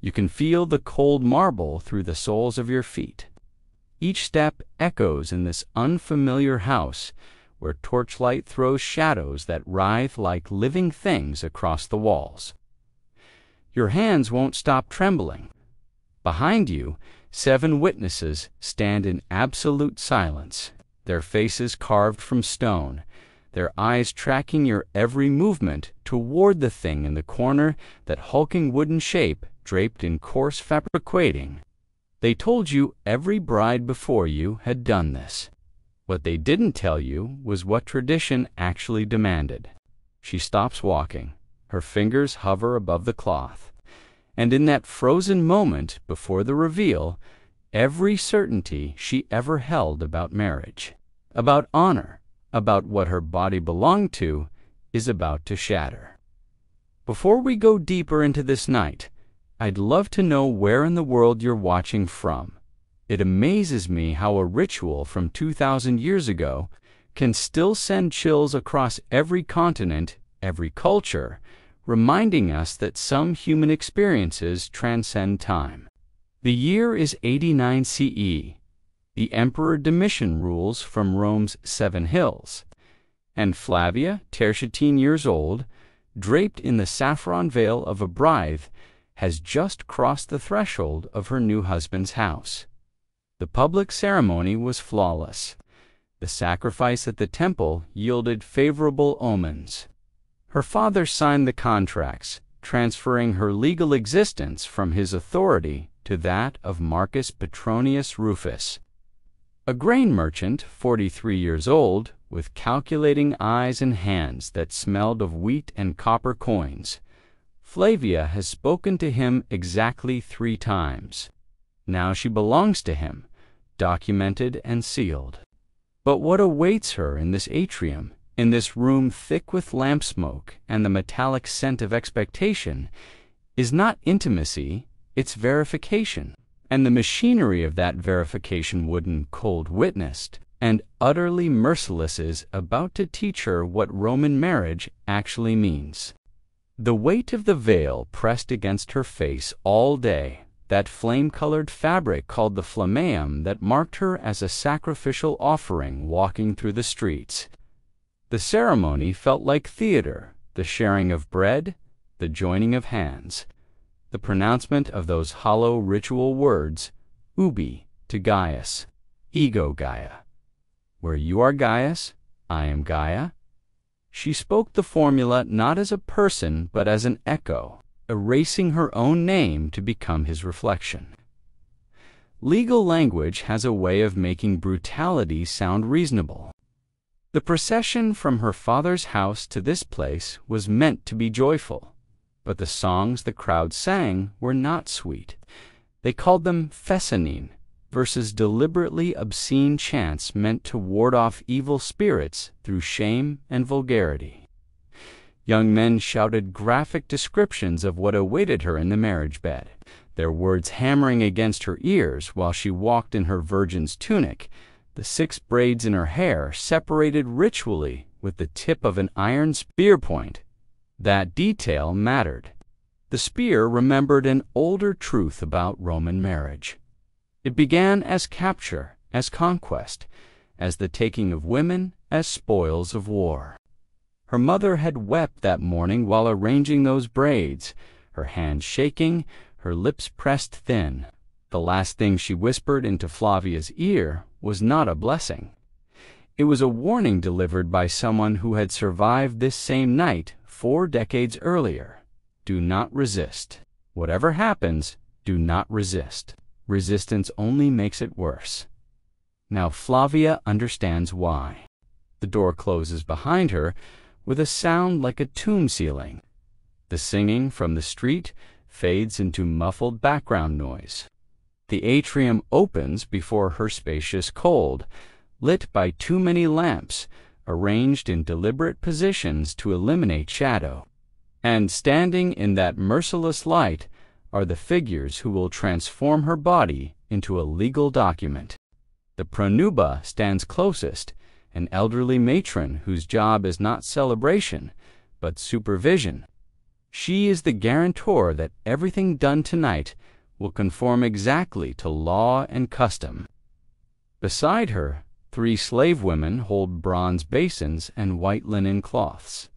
You can feel the cold marble through the soles of your feet. Each step echoes in this unfamiliar house where torchlight throws shadows that writhe like living things across the walls. Your hands won't stop trembling. Behind you, 7 witnesses stand in absolute silence, their faces carved from stone, their eyes tracking your every movement toward the thing in the corner, that hulking wooden shape draped in coarse fabricating. They told you every bride before you had done this. What they didn't tell you was what tradition actually demanded. She stops walking. Her fingers hover above the cloth. And in that frozen moment before the reveal, every certainty she ever held about marriage, about honor, about what her body belonged to, is about to shatter. Before we go deeper into this night, I'd love to know where in the world you're watching from. It amazes me how a ritual from 2,000 years ago can still send chills across every continent, every culture, reminding us that some human experiences transcend time. The year is 89 CE. The Emperor Domitian rules from Rome's 7 hills, and Flavia, Tertia, 10 years old, draped in the saffron veil of a bride, has just crossed the threshold of her new husband's house. The public ceremony was flawless. The sacrifice at the temple yielded favorable omens. Her father signed the contracts, transferring her legal existence from his authority to that of Marcus Petronius Rufus. A grain merchant, 43 years old, with calculating eyes and hands that smelled of wheat and copper coins, Flavia has spoken to him exactly 3 times. Now she belongs to him, documented and sealed. But what awaits her in this atrium, in this room thick with lamp smoke and the metallic scent of expectation, is not intimacy, it's verification. And the machinery of that verification, wooden, cold, witnessed, and utterly merciless, is about to teach her what Roman marriage actually means. The weight of the veil pressed against her face all day, that flame-colored fabric called the flammeum that marked her as a sacrificial offering walking through the streets. The ceremony felt like theater, the sharing of bread, the joining of hands, the pronouncement of those hollow ritual words, ubi to Gaius, ego Gaia. Where you are Gaius, I am Gaia. She spoke the formula not as a person but as an echo, erasing her own name to become his reflection. Legal language has a way of making brutality sound reasonable. The procession from her father's house to this place was meant to be joyful, but the songs the crowd sang were not sweet. They called them fessanine, versus deliberately obscene chants meant to ward off evil spirits through shame and vulgarity. Young men shouted graphic descriptions of what awaited her in the marriage bed, their words hammering against her ears while she walked in her virgin's tunic, the 6 braids in her hair separated ritually with the tip of an iron spear point. That detail mattered. The spear remembered an older truth about Roman marriage. It began as capture, as conquest, as the taking of women as spoils of war. Her mother had wept that morning while arranging those braids, her hands shaking, her lips pressed thin. The last thing she whispered into Flavia's ear was not a blessing. It was a warning delivered by someone who had survived this same night 4 decades earlier. Do not resist. Whatever happens, do not resist. Resistance only makes it worse. Now Flavia understands why. The door closes behind her with a sound like a tomb ceiling. The singing from the street fades into muffled background noise. The atrium opens before her spacious cold, lit by too many lamps, arranged in deliberate positions to eliminate shadow. And standing in that merciless light are the figures who will transform her body into a legal document. The pronuba stands closest, an elderly matron whose job is not celebration, but supervision. She is the guarantor that everything done tonight will conform exactly to law and custom. Beside her, 3 slave women hold bronze basins and white linen cloths.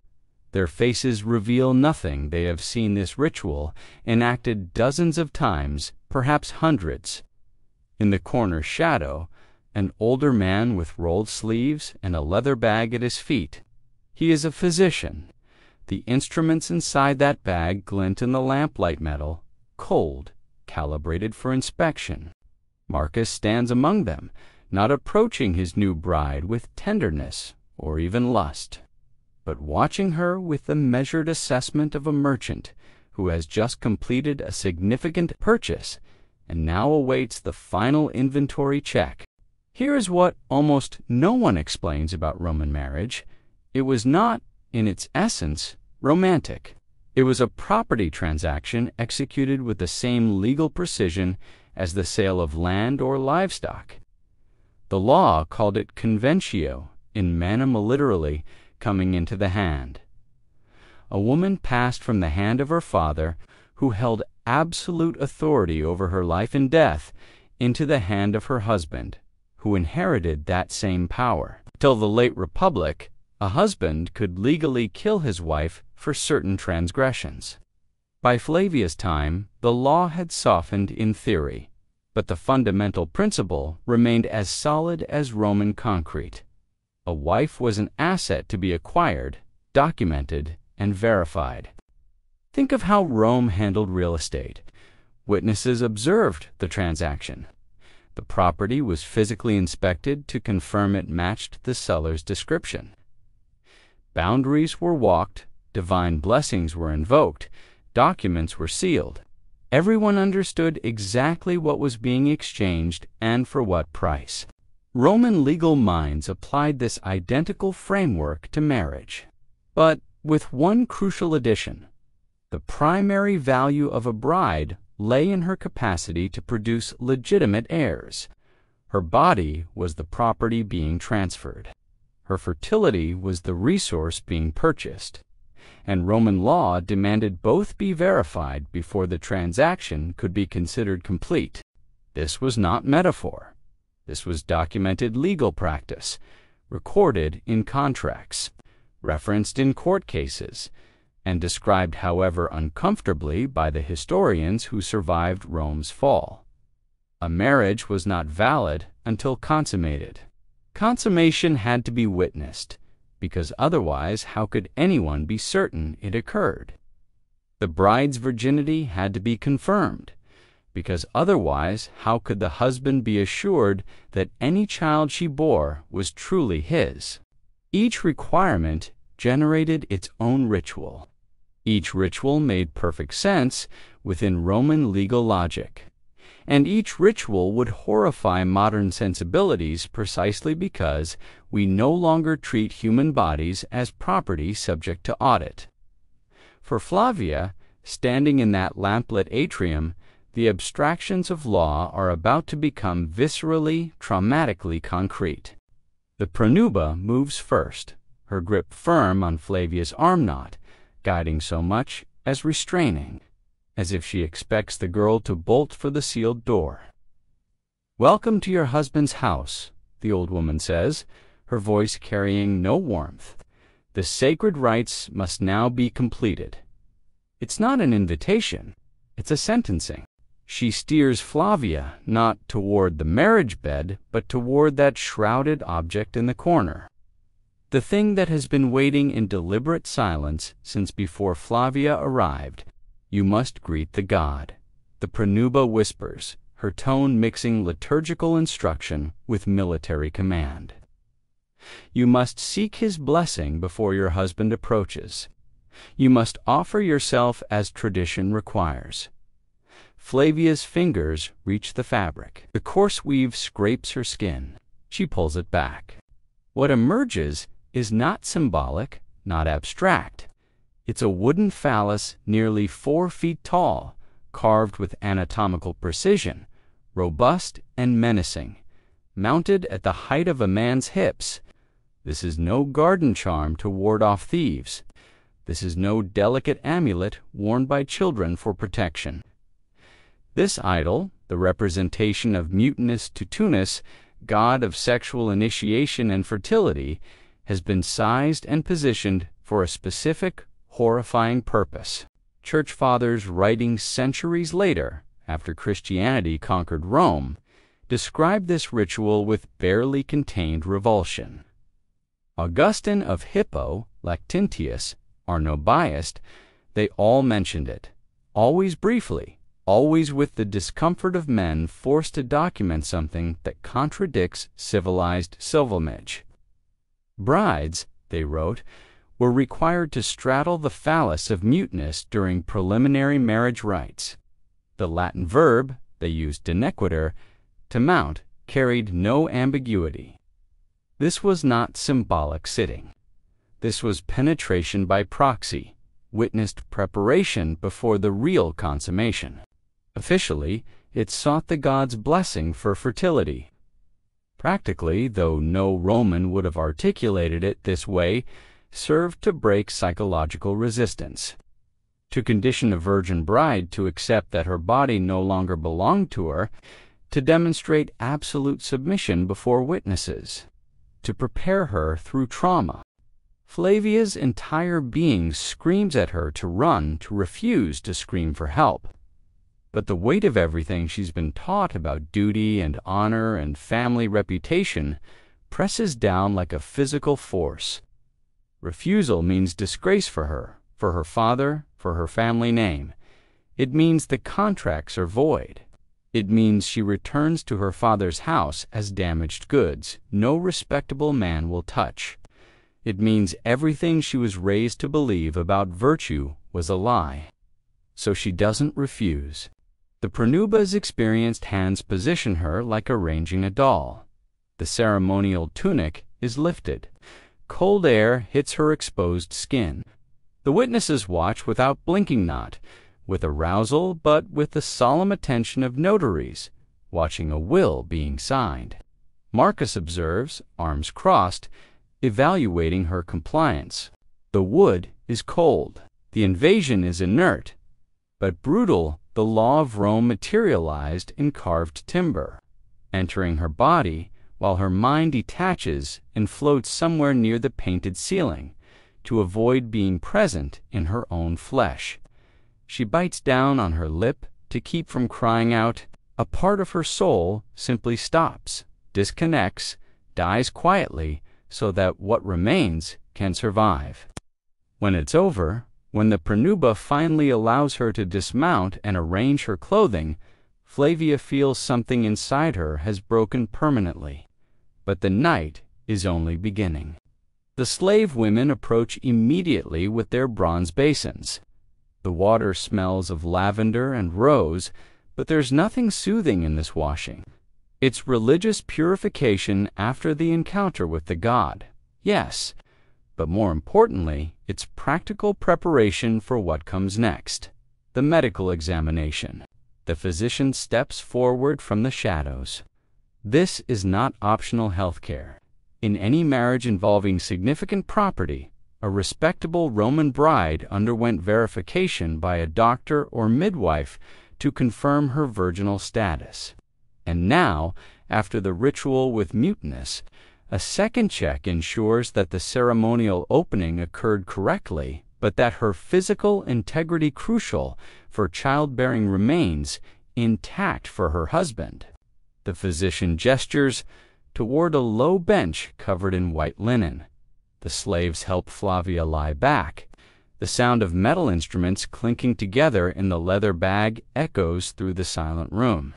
Their faces reveal nothing. They have seen this ritual enacted dozens of times, perhaps hundreds. In the corner shadow, an older man with rolled sleeves and a leather bag at his feet. He is a physician. The instruments inside that bag glint in the lamplight metal, cold, calibrated for inspection. Marcus stands among them, not approaching his new bride with tenderness or even lust, but watching her with the measured assessment of a merchant who has just completed a significant purchase and now awaits the final inventory check. Here is what almost no one explains about Roman marriage. It was not, in its essence, romantic. It was a property transaction executed with the same legal precision as the sale of land or livestock. The law called it conventio, in manum literally, coming into the hand. A woman passed from the hand of her father, who held absolute authority over her life and death, into the hand of her husband, who inherited that same power. Till the late Republic, a husband could legally kill his wife for certain transgressions. By Flavia's time, the law had softened in theory, but the fundamental principle remained as solid as Roman concrete. A wife was an asset to be acquired, documented, and verified. Think of how Rome handled real estate. Witnesses observed the transaction. The property was physically inspected to confirm it matched the seller's description. Boundaries were walked, divine blessings were invoked, documents were sealed. Everyone understood exactly what was being exchanged and for what price. Roman legal minds applied this identical framework to marriage, but with one crucial addition. The primary value of a bride lay in her capacity to produce legitimate heirs. Her body was the property being transferred. Her fertility was the resource being purchased. And Roman law demanded both be verified before the transaction could be considered complete. This was not metaphor. This was documented legal practice, recorded in contracts, referenced in court cases, and described, however uncomfortably, by the historians who survived Rome's fall. A marriage was not valid until consummated. Consummation had to be witnessed, because otherwise how could anyone be certain it occurred? The bride's virginity had to be confirmed, because otherwise how could the husband be assured that any child she bore was truly his? Each requirement generated its own ritual. Each ritual made perfect sense within Roman legal logic. And each ritual would horrify modern sensibilities precisely because we no longer treat human bodies as property subject to audit. For Flavia, standing in that lamplit atrium, the abstractions of law are about to become viscerally, traumatically concrete. The pronuba moves first, her grip firm on Flavia's arm knot, guiding so much as restraining, as if she expects the girl to bolt for the sealed door. "Welcome to your husband's house," the old woman says, her voice carrying no warmth. "The sacred rites must now be completed." It's not an invitation, it's a sentencing. She steers Flavia not toward the marriage bed, but toward that shrouded object in the corner. The thing that has been waiting in deliberate silence since before Flavia arrived. "You must greet the god," the pronuba whispers, her tone mixing liturgical instruction with military command. "You must seek his blessing before your husband approaches. You must offer yourself as tradition requires." Flavia's fingers reach the fabric. The coarse weave scrapes her skin. She pulls it back. What emerges is not symbolic, not abstract. It's a wooden phallus nearly 4 feet tall, carved with anatomical precision, robust and menacing, mounted at the height of a man's hips. This is no garden charm to ward off thieves. This is no delicate amulet worn by children for protection. This idol, the representation of Mutinus Tutinus, god of sexual initiation and fertility, has been sized and positioned for a specific, horrifying purpose. Church fathers writing centuries later, after Christianity conquered Rome, describe this ritual with barely contained revulsion. Augustine of Hippo, Lactantius, Arnobius, they all mentioned it, always briefly, always with the discomfort of men forced to document something that contradicts civilized silvomage. Brides, they wrote, were required to straddle the phallus of Mutinus during preliminary marriage rites. The Latin verb, they used denequiter, to mount, carried no ambiguity. This was not symbolic sitting. This was penetration by proxy, witnessed preparation before the real consummation. Officially, it sought the god's blessing for fertility. Practically, though no Roman would have articulated it this way, served to break psychological resistance. To condition a virgin bride to accept that her body no longer belonged to her, to demonstrate absolute submission before witnesses, to prepare her through trauma. Flavia's entire being screams at her to run, to refuse to scream for help. But the weight of everything she's been taught about duty and honor and family reputation presses down like a physical force. Refusal means disgrace for her father, for her family name. It means the contracts are void. It means she returns to her father's house as damaged goods no respectable man will touch. It means everything she was raised to believe about virtue was a lie. So she doesn't refuse. The Pronuba's experienced hands position her like arranging a doll. The ceremonial tunic is lifted. Cold air hits her exposed skin. The witnesses watch without blinking not, with arousal but with the solemn attention of notaries, watching a will being signed. Marcus observes, arms crossed, evaluating her compliance. The wood is cold. The invasion is inert, but brutal. The law of Rome materialized in carved timber, entering her body while her mind detaches and floats somewhere near the painted ceiling to avoid being present in her own flesh. She bites down on her lip to keep from crying out. A part of her soul simply stops, disconnects, dies quietly so that what remains can survive. When it's over, when the Pronuba finally allows her to dismount and arrange her clothing, Flavia feels something inside her has broken permanently. But the night is only beginning. The slave women approach immediately with their bronze basins. The water smells of lavender and rose, but there's nothing soothing in this washing. It's religious purification after the encounter with the god, yes, but more importantly, it's practical preparation for what comes next, the medical examination. The physician steps forward from the shadows. This is not optional health care. In any marriage involving significant property, a respectable Roman bride underwent verification by a doctor or midwife to confirm her virginal status. And now, after the ritual with Mutinus, a second check ensures that the ceremonial opening occurred correctly, but that her physical integrity crucial for childbearing remains intact for her husband. The physician gestures toward a low bench covered in white linen. The slaves help Flavia lie back. The sound of metal instruments clinking together in the leather bag echoes through the silent room.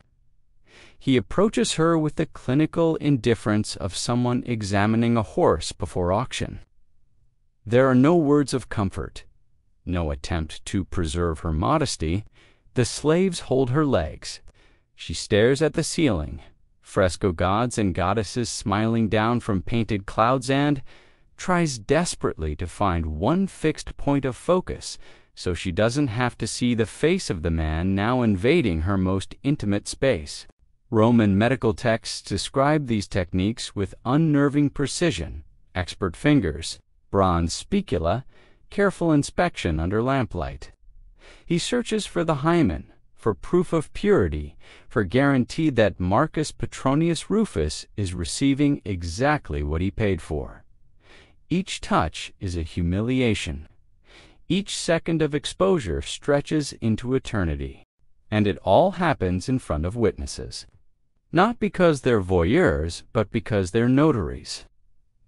He approaches her with the clinical indifference of someone examining a horse before auction. There are no words of comfort, no attempt to preserve her modesty. The slaves hold her legs. She stares at the ceiling, fresco gods and goddesses smiling down from painted clouds, and tries desperately to find one fixed point of focus so she doesn't have to see the face of the man now invading her most intimate space. Roman medical texts describe these techniques with unnerving precision. Expert fingers, bronze spicula, careful inspection under lamplight. He searches for the hymen, for proof of purity, for guarantee that Marcus Petronius Rufus is receiving exactly what he paid for. Each touch is a humiliation. Each second of exposure stretches into eternity. And it all happens in front of witnesses. Not because they're voyeurs, but because they're notaries.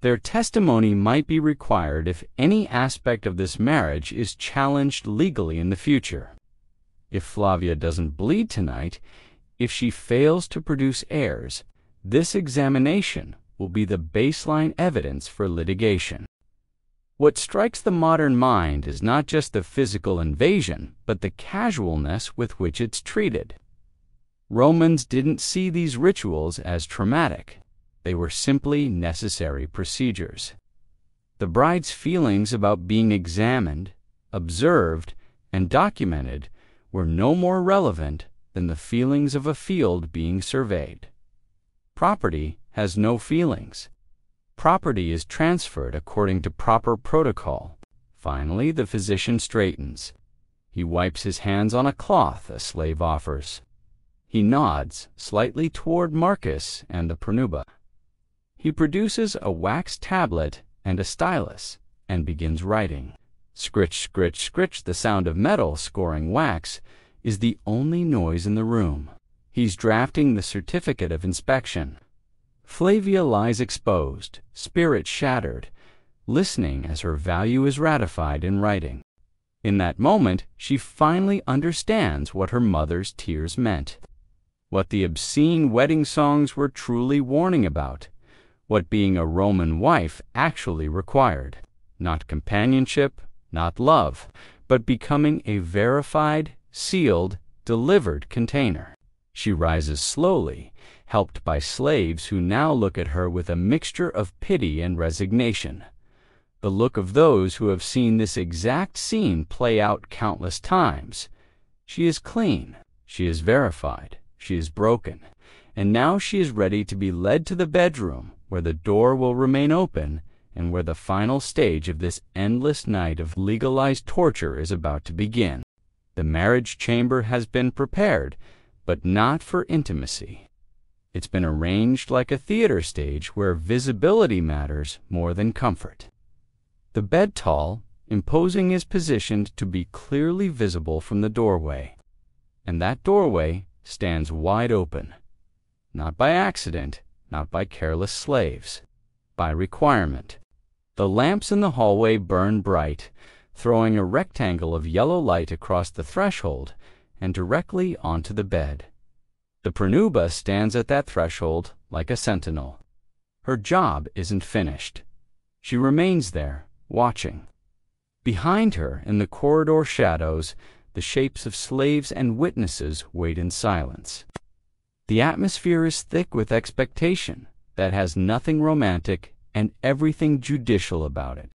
Their testimony might be required if any aspect of this marriage is challenged legally in the future. If Flavia doesn't bleed tonight, if she fails to produce heirs, this examination will be the baseline evidence for litigation. What strikes the modern mind is not just the physical invasion, but the casualness with which it's treated. Romans didn't see these rituals as traumatic. They were simply necessary procedures. The bride's feelings about being examined, observed, and documented were no more relevant than the feelings of a field being surveyed. Property has no feelings. Property is transferred according to proper protocol. Finally, the physician straightens. He wipes his hands on a cloth a slave offers. He nods slightly toward Marcus and the pronuba. He produces a wax tablet and a stylus and begins writing. Scritch, scritch, scritch, the sound of metal scoring wax is the only noise in the room. He's drafting the certificate of inspection. Flavia lies exposed, spirit shattered, listening as her value is ratified in writing. In that moment, she finally understands what her mother's tears meant, what the obscene wedding songs were truly warning about, what being a Roman wife actually required. Not companionship, not love, but becoming a verified, sealed, delivered container. She rises slowly, helped by slaves who now look at her with a mixture of pity and resignation. The look of those who have seen this exact scene play out countless times. She is clean, she is verified, she is broken, and now she is ready to be led to the bedroom where the door will remain open and where the final stage of this endless night of legalized torture is about to begin. The marriage chamber has been prepared, but not for intimacy. It's been arranged like a theater stage where visibility matters more than comfort. The bed tall, imposing, is positioned to be clearly visible from the doorway, and that doorway stands wide open, not by accident, not by careless slaves, by requirement. The lamps in the hallway burn bright, throwing a rectangle of yellow light across the threshold and directly onto the bed. The pronuba stands at that threshold like a sentinel. Her job isn't finished. She remains there, watching. Behind her, in the corridor shadows, the shapes of slaves and witnesses wait in silence. The atmosphere is thick with expectation that has nothing romantic and everything judicial about it.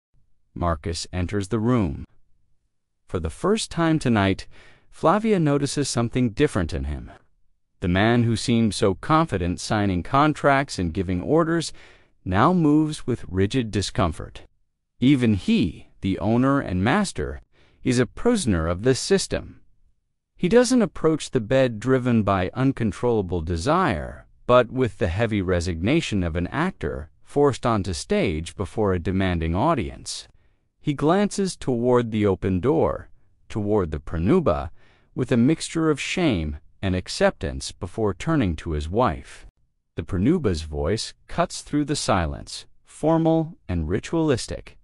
Marcus enters the room. For the first time tonight, Flavia notices something different in him. The man who seemed so confident signing contracts and giving orders now moves with rigid discomfort. Even he, the owner and master, is a prisoner of this system. He doesn't approach the bed driven by uncontrollable desire, but with the heavy resignation of an actor forced onto stage before a demanding audience. He glances toward the open door, toward the pronuba, with a mixture of shame and acceptance before turning to his wife. The pronuba's voice cuts through the silence, formal and ritualistic.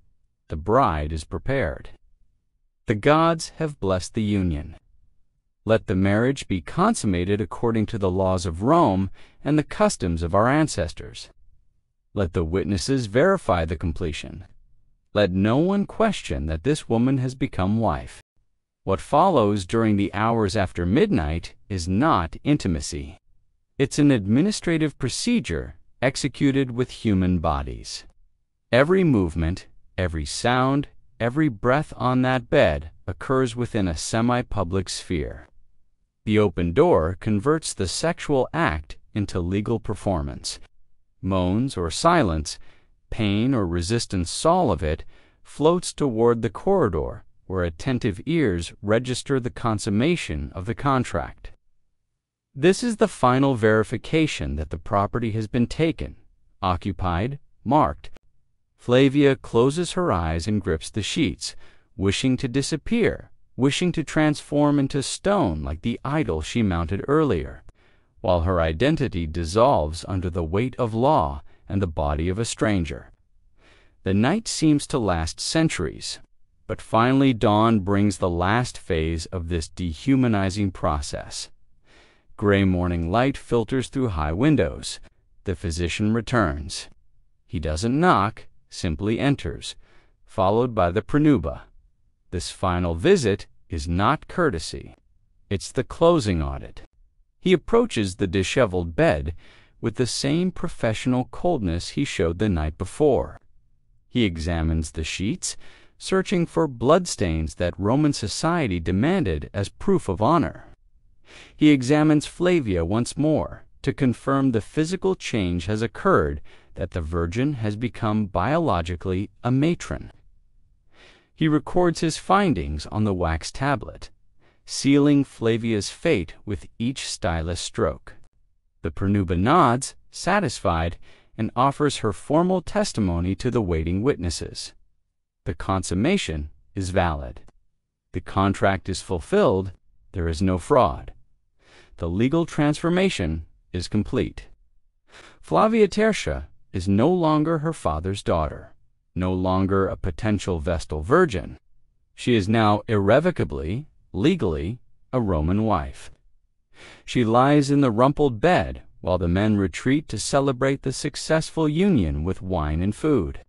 The bride is prepared. The gods have blessed the union. Let the marriage be consummated according to the laws of Rome and the customs of our ancestors. Let the witnesses verify the completion. Let no one question that this woman has become wife. What follows during the hours after midnight is not intimacy. It's an administrative procedure executed with human bodies. Every movement, every sound, every breath on that bed occurs within a semi-public sphere. The open door converts the sexual act into legal performance. Moans or silence, pain or resistance, all of it floats toward the corridor, where attentive ears register the consummation of the contract. This is the final verification that the property has been taken, occupied, marked. Flavia closes her eyes and grips the sheets, wishing to disappear, wishing to transform into stone like the idol she mounted earlier, while her identity dissolves under the weight of law and the body of a stranger. The night seems to last centuries, but finally dawn brings the last phase of this dehumanizing process. Gray morning light filters through high windows. The physician returns. He doesn't knock, simply enters, followed by the pranuba. This final visit is not courtesy. It's the closing audit. He approaches the disheveled bed with the same professional coldness he showed the night before. He examines the sheets, searching for bloodstains that Roman society demanded as proof of honor. He examines Flavia once more to confirm the physical change has occurred, that the virgin has become biologically a matron. He records his findings on the wax tablet, sealing Flavia's fate with each stylus stroke. The pranuba nods, satisfied, and offers her formal testimony to the waiting witnesses. The consummation is valid. The contract is fulfilled. There is no fraud. The legal transformation is complete. Flavia Tertia is no longer her father's daughter, no longer a potential Vestal virgin. She is now irrevocably, legally, a Roman wife. She lies in the rumpled bed while the men retreat to celebrate the successful union with wine and food.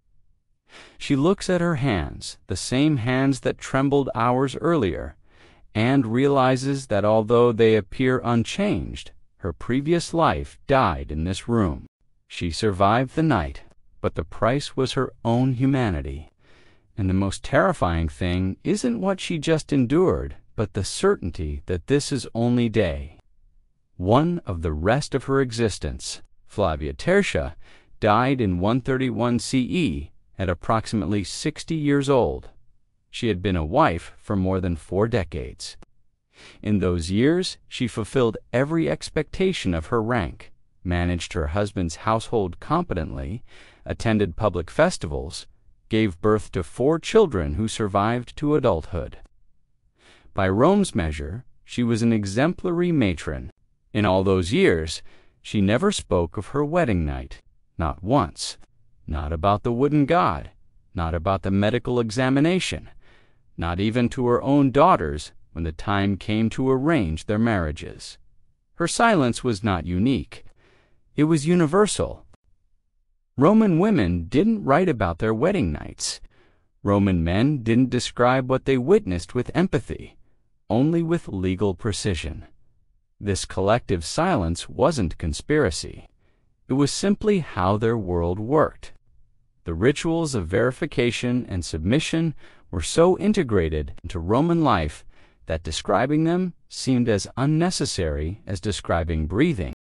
She looks at her hands, the same hands that trembled hours earlier, and realizes that although they appear unchanged, her previous life died in this room. She survived the night, but the price was her own humanity. And the most terrifying thing isn't what she just endured, but the certainty that this is only day, one of the rest of her existence. Flavia Tertia died in 131 CE at approximately 60 years old. She had been a wife for more than 4 decades. In those years, she fulfilled every expectation of her rank, managed her husband's household competently, attended public festivals, gave birth to 4 children who survived to adulthood. By Rome's measure, she was an exemplary matron. In all those years, she never spoke of her wedding night, not once, not about the wooden god, not about the medical examination, not even to her own daughters when the time came to arrange their marriages. Her silence was not unique. It was universal. Roman women didn't write about their wedding nights. Roman men didn't describe what they witnessed with empathy, only with legal precision. This collective silence wasn't conspiracy. It was simply how their world worked. The rituals of verification and submission were so integrated into Roman life that describing them seemed as unnecessary as describing breathing.